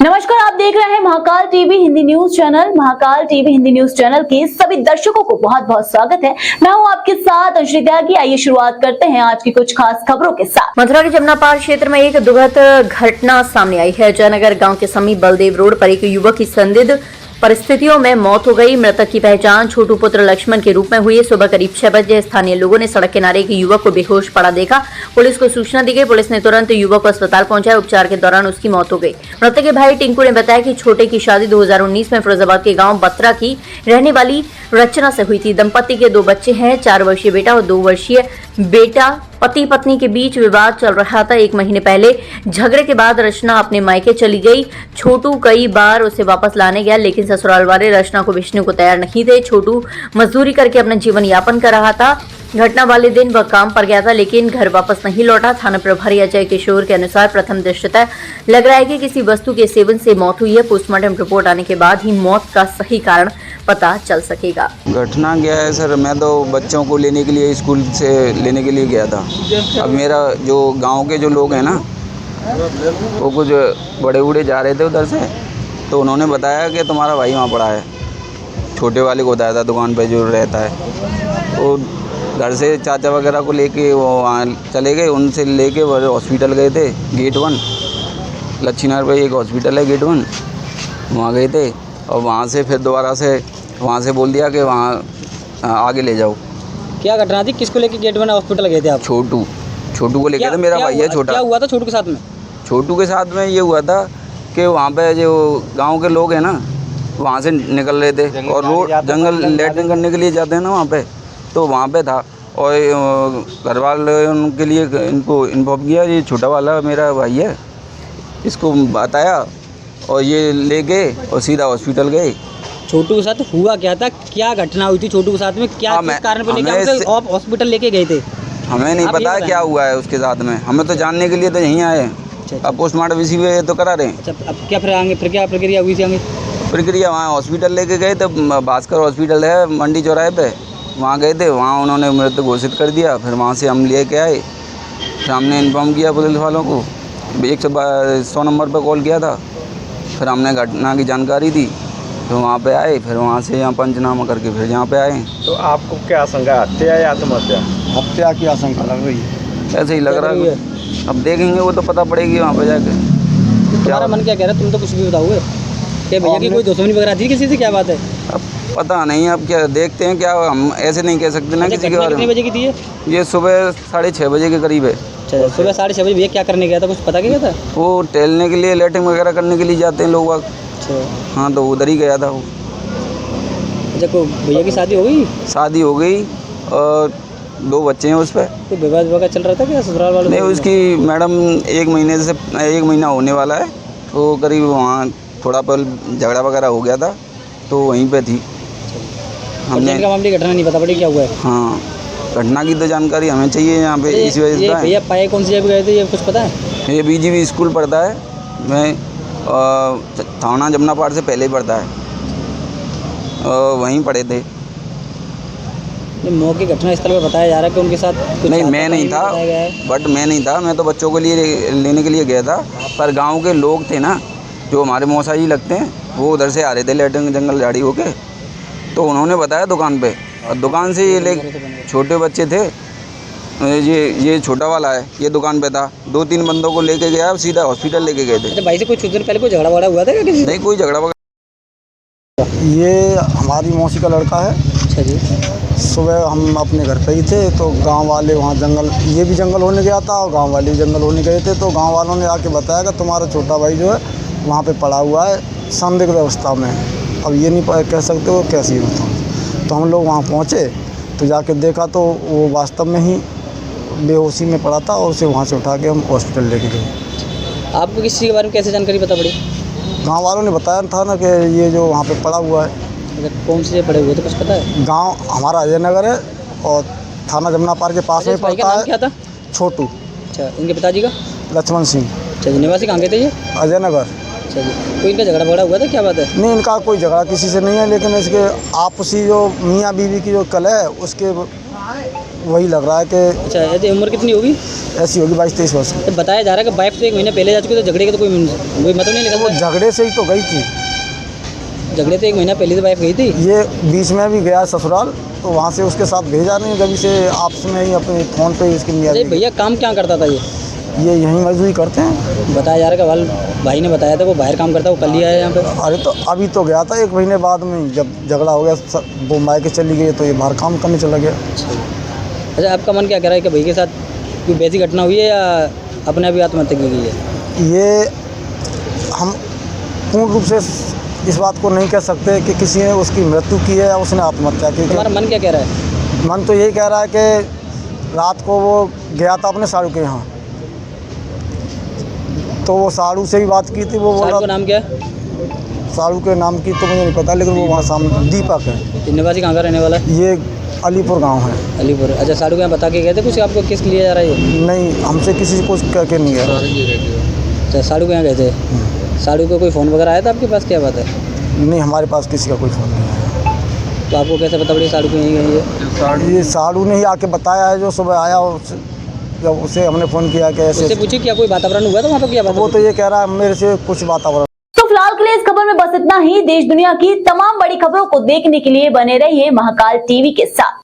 नमस्कार, आप देख रहे हैं Mahakal TV Hindi news channel. Mahakal TV Hindi news channel के सभी दर्शकों को बहुत बहुत स्वागत है। मैं हूं आपके साथ अंशुल त्यागी। आइए शुरुआत करते हैं आज की कुछ खास खबरों के साथ। मथुरा के जमुनापार क्षेत्र में एक दुखद घटना सामने आई है। जयनगर गांव के समीप बलदेव रोड पर एक युवक की संदिग्ध परिस्थितियों में मौत हो गई। मृतक की पहचान छोटू पुत्र लक्ष्मण के रूप में हुई। सुबह करीब 6 बजे स्थानीय लोगों ने सड़क किनारे एक युवक को बेहोश पड़ा देखा। पुलिस को सूचना दी गई। पुलिस ने तुरंत युवक को अस्पताल पहुंचाया। उपचार के दौरान उसकी मौत हो गई। मृतक के भाई टिंकू ने बताया कि छोटे की शादी 2019 में फिरोजाबाद के गांव बत्रा की रहने वाली रचना से हुई थी। दंपति के 2 बच्चे हैं, 4 वर्षीय बेटा और 2 वर्षीय बेटा। पति पत्नी के बीच विवाद चल रहा था। 1 महीने पहले झगड़े के बाद रचना अपने मायके चली गई। छोटू कई बार उसे वापस लाने गया, लेकिन ससुराल वाले रचना को भेजने को तैयार नहीं थे। छोटू मजदूरी करके अपना जीवन यापन कर रहा था। घटना वाले दिन वह काम पर गया था, लेकिन घर वापस नहीं लौटा। थाना प्रभारी अजय किशोर के अनुसार प्रथम दृष्टया लग रहा है कि किसी वस्तु के सेवन से मौत हुई है। पोस्टमार्टम रिपोर्ट आने के बाद ही मौत का सही कारण पता चल सकेगा। घटना क्या है सर, मैं तो बच्चों को लेने के लिए स्कूल से लेने के लिए गया था। अब मेरा जो गांव के जो लोग हैं ना, वो कुछ बड़े बूढ़े जा रहे थे उधर से, तो उन्होंने बताया कि तुम्हारा भाई वहाँ पड़ा है। छोटे वाले को बताया था, दुकान पे जो रहता है। वो घर से चाचा वगैरह को लेके वो वहाँ चले गए। उनसे लेके वो हॉस्पिटल गए थे, गेट 1 लक्ष्मीनगर पे एक हॉस्पिटल है गेट 1, वहाँ गए थे। और वहाँ से फिर दोबारा से वहाँ से बोल दिया कि वहाँ आगे ले जाओ। क्या घटना थी? किसको लेके गेट 1 हॉस्पिटल गए थे आप? छोटू को लेके थे। मेरा भाई है छोटा। क्या हुआ था छोटू के साथ में? छोटू के साथ में ये हुआ था कि वहाँ पे जो गांव के लोग हैं ना, वहाँ से निकल रहे थे और रोड जंगल लैट्रिन करने के लिए जाते हैं ना वहाँ पे, तो वहाँ पे था। और घर वाले उनके लिए इनको इन्फॉर्म किया, ये छोटा वाला मेरा भाई है, इसको बताया और ये ले गए और सीधा हॉस्पिटल गए। छोटू के साथ हुआ क्या था? क्या घटना हुई थी छोटू के साथ में? क्या किस कारण पे लेके आप हॉस्पिटल लेके गए थे? हमें नहीं पता क्या हुआ है उसके साथ में। हमें तो जानने के लिए तो यहीं आए। अब पोस्टमार्टम इसी पे तो करा रहे हैं। अच्छा, अब क्या फिर आगे फिर क्या प्रक्रिया हुई थी आगे? प्रक्रिया वहाँ हॉस्पिटल लेके गए थे। भास्कर हॉस्पिटल है मंडी चौराहे पे, वहाँ गए थे। वहाँ उन्होंने मृत घोषित कर दिया। फिर वहाँ से हम लेके आए। फिर हमने इन्फॉर्म किया पुलिस वालों को, 100 नंबर पर कॉल किया था। फिर हमने घटना की जानकारी दी, तो वहाँ पे आए। फिर वहाँ से यहाँ पंचनामा करके फिर यहाँ पे आए। तो आपको क्या आशंका है, हत्या या आत्महत्या? हत्या की आशंका लग रही है। ऐसे ही लग रहा है। अब देखेंगे, वो तो पता पड़ेगी वहाँ पे जाके। तुम्हारा मन क्या कह रहा है? तुम तो कुछ भी बताओगे क्या भैया की कोई दुश्मनी वगैरह थी किसी से? क्या बात है? अब पता नहीं, अब क्या देखते हैं। क्या हम ऐसे नहीं कह सकते ना किसी के बारे में। कितने बजे की थी ये सुबह 6:30 बजे के करीब है। अच्छा, सुबह 6:30 बजे भैया क्या करने गया था? कुछ पता क्या था? वो टहलने के लिए, लैट्रिन वगैरह करने के लिए जाते हैं लोग। अच्छा हाँ, तो उधर ही गया था वो। अच्छा, को भैया की शादी हो गई? शादी हो गई और 2 बच्चे हैं उस पर। कोई विवाद वगैरह चल रहा था क्या ससुराल वालों? नहीं, उसकी मैडम 1 महीना होने वाला है, तो करीब वहाँ थोड़ा पल झगड़ा वगैरह हो गया था, तो वहीं पे थी। हमने का मामले घटना नहीं पता पड़ी क्या हुआ है? हाँ, घटना की तो जानकारी हमें चाहिए यहाँ पे, इसी वजह से। भैया पाए कौन सी जगह गए थे, ये कुछ पता है? ये BGB स्कूल पढ़ता है। मैं थाना जमुनापार से पहले ही पढ़ता है, वहीं पढ़े थे। मौके घटना स्थल पर बताया जा रहा है कि उनके साथ नहीं, मैं नहीं था, मैं नहीं था। मैं तो बच्चों के लिए लेने के लिए गया था। पर गांव के लोग थे ना, जो हमारे मौसा जी लगते हैं, वो उधर से आ रहे थे लैट्रिन जंगल झाड़ी होके, तो उन्होंने बताया दुकान पे। और दुकान से ये छोटे बच्चे थे, ये छोटा वाला है, ये दुकान पे था। 2-3 बंदों को लेके गया, सीधा हॉस्पिटल लेके गए थे। अच्छा, भाई से कुछ दिन पहले कोई झगड़ा वगड़ा हुआ था क्या किसी से? नहीं, कोई झगड़ा वगैरह। ये हमारी मौसी का लड़का है। अच्छा जी। सुबह हम अपने घर पे ही थे, तो गांव वाले वहाँ जंगल, ये भी जंगल होने गया था और गांव वाले भी जंगल होने गए थे। तो गांव वालों ने आके बताया कि तुम्हारा छोटा भाई जो है वहाँ पे पड़ा हुआ है, संदिग्ध अवस्था में। अब ये नहीं कह सकते वो कैसी होता। तो हम लोग वहाँ पहुँचे, तो जाके देखा तो वो वास्तव में ही बेहोशी में पड़ा था और उसे वहाँ से उठा के हम हॉस्पिटल लेके गए। आपको किसी चीज़ के बारे में कैसे जानकारी पता पड़ी? गांव वालों ने बताया था ना कि ये जो वहाँ पे पड़ा हुआ है। कौन से पड़े हुए थे कुछ पता है? गांव हमारा अजय नगर है और थाना जमुनापार के पास में पड़ता है। क्या था? छोटू। अच्छा, इनके पिताजी का? लक्ष्मण सिंह। अच्छा जी, निवासी कहाँ के थे ये? अजय नगर। अच्छा जी, कोई इनका झगड़ा वगड़ा हुआ था? क्या बात है? नहीं, इनका कोई झगड़ा किसी से नहीं है, लेकिन इसके आपसी जो मियाँ बीवी की जो कलह है, उसके वही लग रहा है कि अच्छा, ऐसे उम्र कितनी होगी? ऐसी होगी 22-23 वर्ष की। तो बताया जा रहा है कि वाइफ तो 1 महीने पहले जा चुकी, तो झगड़े का तो कोई मतलब नहीं वो लगा। झगड़े से ही तो गई थी, झगड़े तो 1 महीना पहले तो वाइफ गई थी। ये बीच में भी गया ससुराल, तो वहाँ से उसके साथ भेजा नहीं, कभी से आपस में ही अपने फ़ोन पे इसकी मियाँ अरे भैया काम क्या करता था ये यहीं मजदूरी करते हैं। बताया जा रहा है कि भाई ने बताया था वो बाहर काम करता है, वो कल ही आया यहाँ पे। अरे तो अभी तो गया था 1 महीने बाद में, जब झगड़ा हो गया वो मायके चली गई तो ये बाहर काम करने चला गया। अच्छा, आपका मन क्या कह रहा है कि भाई के साथ कोई वैसी घटना हुई है या अपने अभी आत्महत्या की गई है? ये हम पूर्ण रूप से इस बात को नहीं कह सकते कि किसी ने उसकी मृत्यु की है या उसने आत्महत्या की। तुम्हारा मन क्या कह रहा है? मन तो यही कह रहा है कि रात को वो गया था अपने साड़ू के यहाँ, तो वो साड़ू से भी बात की थी। वो साड़ू बोला का नाम क्या है? साड़ू के नाम की तो मुझे नहीं पता, लेकिन वो वहाँ सामने दीपक है। निवासी कहाँ का रहने वाला है? ये अलीपुर गांव है। अलीपुर। अच्छा, साड़ू के यहाँ बता के गए थे कुछ आपको, किस लिए जा रहा है ये? नहीं, हमसे किसी को कह के नहीं गया। अच्छा, साड़ू के यहाँ गए थे। साड़ू को कोई फ़ोन वगैरह आया था आपके पास, क्या बात है? नहीं, हमारे पास किसी का कोई फ़ोन नहीं है। तो आपको कैसे पता पड़ी साड़ू को यहीं गई है? ये साड़ू ने ही आके बताया है, जो सुबह आया जब उसे हमने फ़ोन किया कि ऐसे, उससे पूछिए क्या कोई वातावरण हुआ था वहाँ पर, क्या बात? वो तो ये कह रहा है मेरे से कुछ वातावरण। तो फिलहाल के लिए इस खबर में बस इतना ही। देश दुनिया की तमाम बड़ी खबरों को देखने के लिए बने रहिए महाकाल टीवी के साथ।